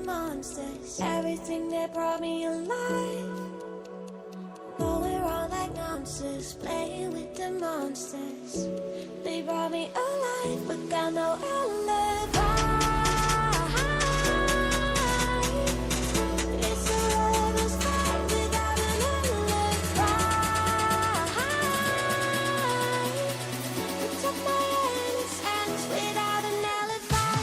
monsters, everything that brought me alive. But we're all like monsters, playing with the monsters. They brought me alive, but got no alibi. It's a lover's fight without an alibi. Took my hands without an alibi.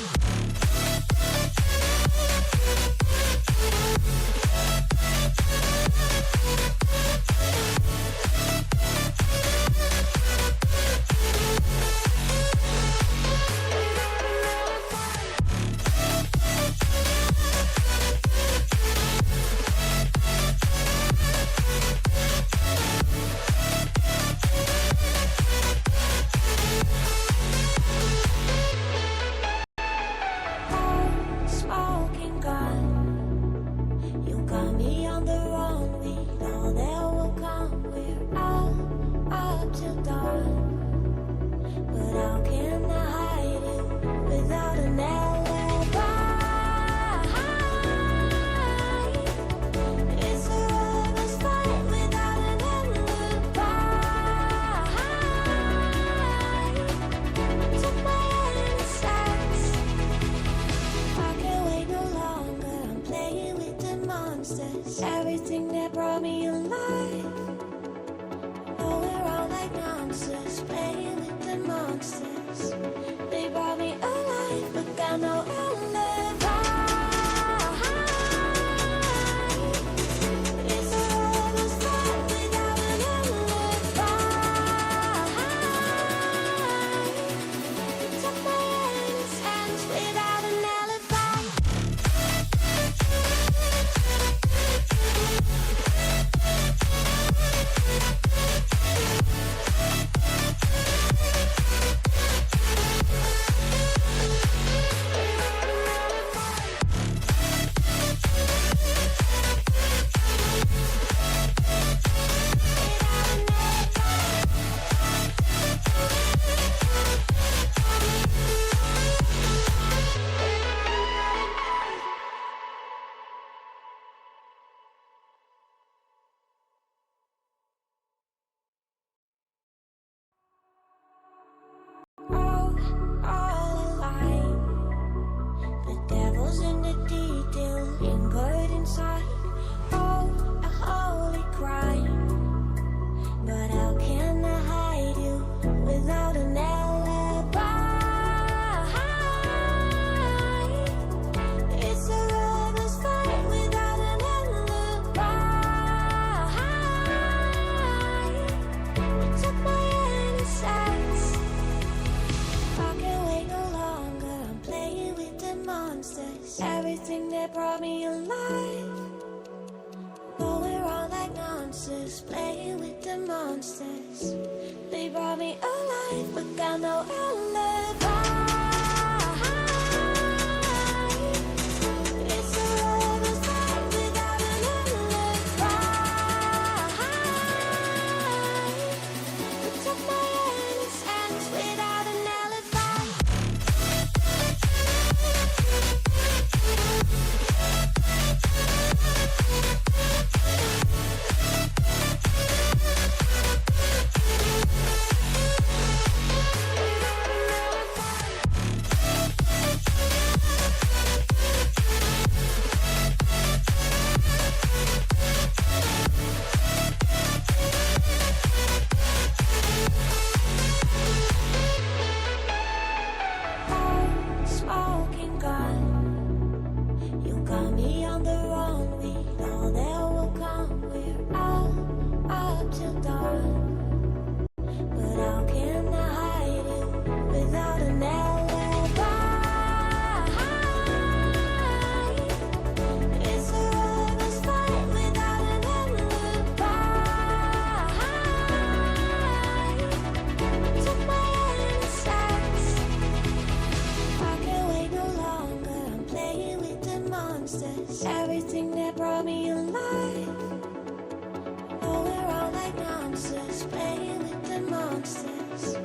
Smoking gun, you got me on the run. We know that will come. We're out up till dawn. But how can I hide you without an alibi? It's a lover's fight without an alibi. Took my innocence. I can't wait no longer. I'm playing with the monsters, everything that brought me alive. Oh, we're all like monsters, playing with the monsters. They brought me alive, but got no alibi. It's a lover's fight without an alibi. Took my hands without an alibi. All alive. The devil's in the detail, lingered inside. Oh, a holy crime. But how can I hide you without an alibi? It's a lover's fight without an alibi. Took my innocence. I can't wait no longer. I'm playing with the monsters, everything that brought me alive. But we're all like monsters, playing with the monsters. They brought me alive, but got no alibi. It's a lover's fight without an alibi. Took my hands without an alibi. Smoking gun, you got me on the run. We know that will come. We're out up till dawn. But how can I hide you without an alibi? It's a lover's fight without an alibi. Took my innocence. I can't wait no longer. I'm playing with the monsters, everything that brought me alive. Oh, we're all like monsters, playing with the monsters.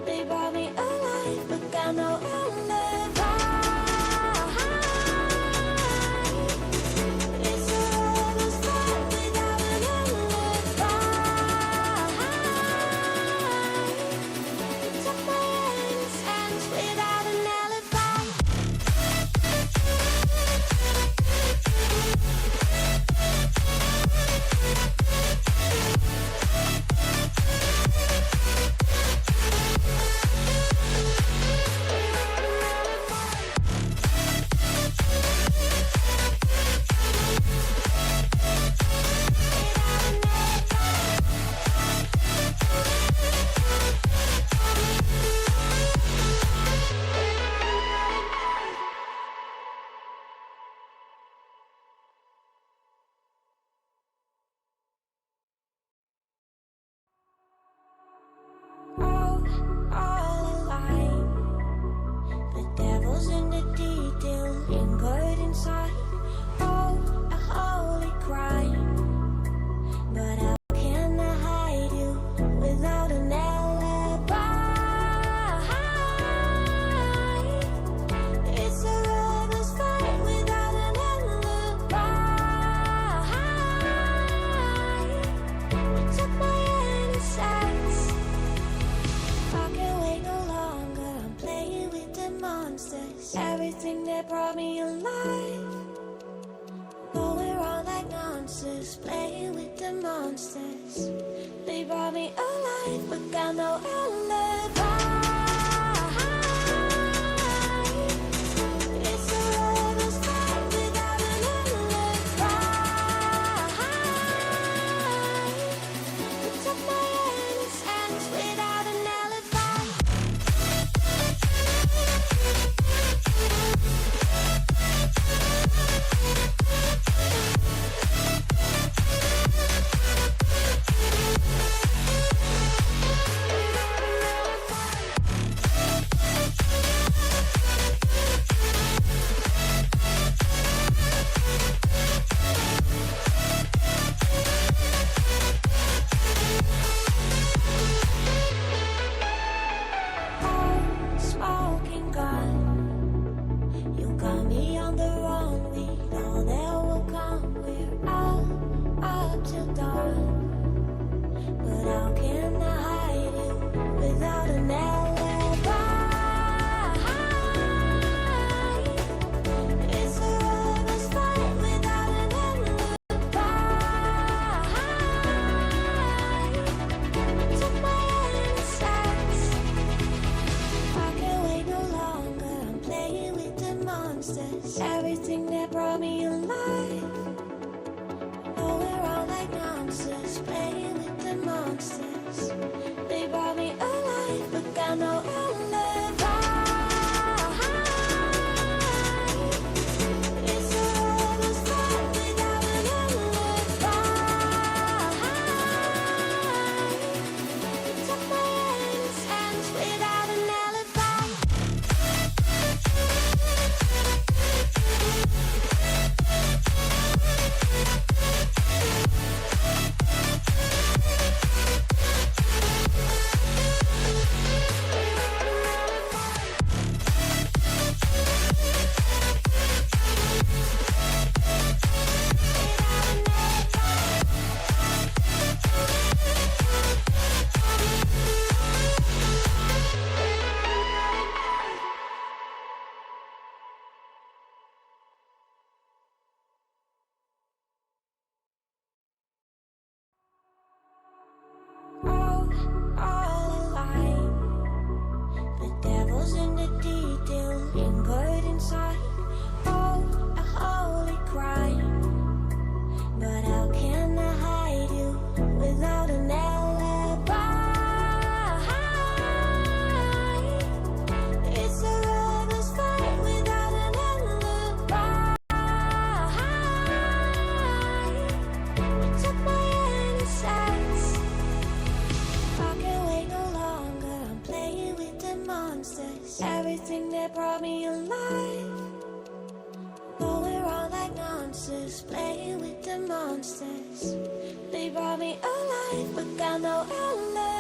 They brought me alive, but got no alibi. that brought me alive. But we're all like monsters, playing with the monsters. They brought me alive, but got no alibi. It's a lover's fight without an alibi. Took my innocence without an alibi. Smoking gun, you got me on the run. We know that will come. We're out up till dawn. But how can I hide you without an alibi? It's a lover's fight without an alibi. Took my innocence. I can't wait no longer. I'm playing with the monsters. Everything that brought me alive. Oh, we're all like monsters, playing with the monsters. They brought me alive, but got no alibi. It's a lover's fight without an alibi. Took my innocence without an alibi. All alive. The devil's in the detail, lingered inside. Oh, a holy crime. But how can I hide you without an alibi? It's a lover's fight without an alibi. Took my innocence. I can't wait no longer. I'm playing with the monsters. Everything that brought me alive. But we're all like monsters, playing with the monsters. They brought me alive, but got no alibi.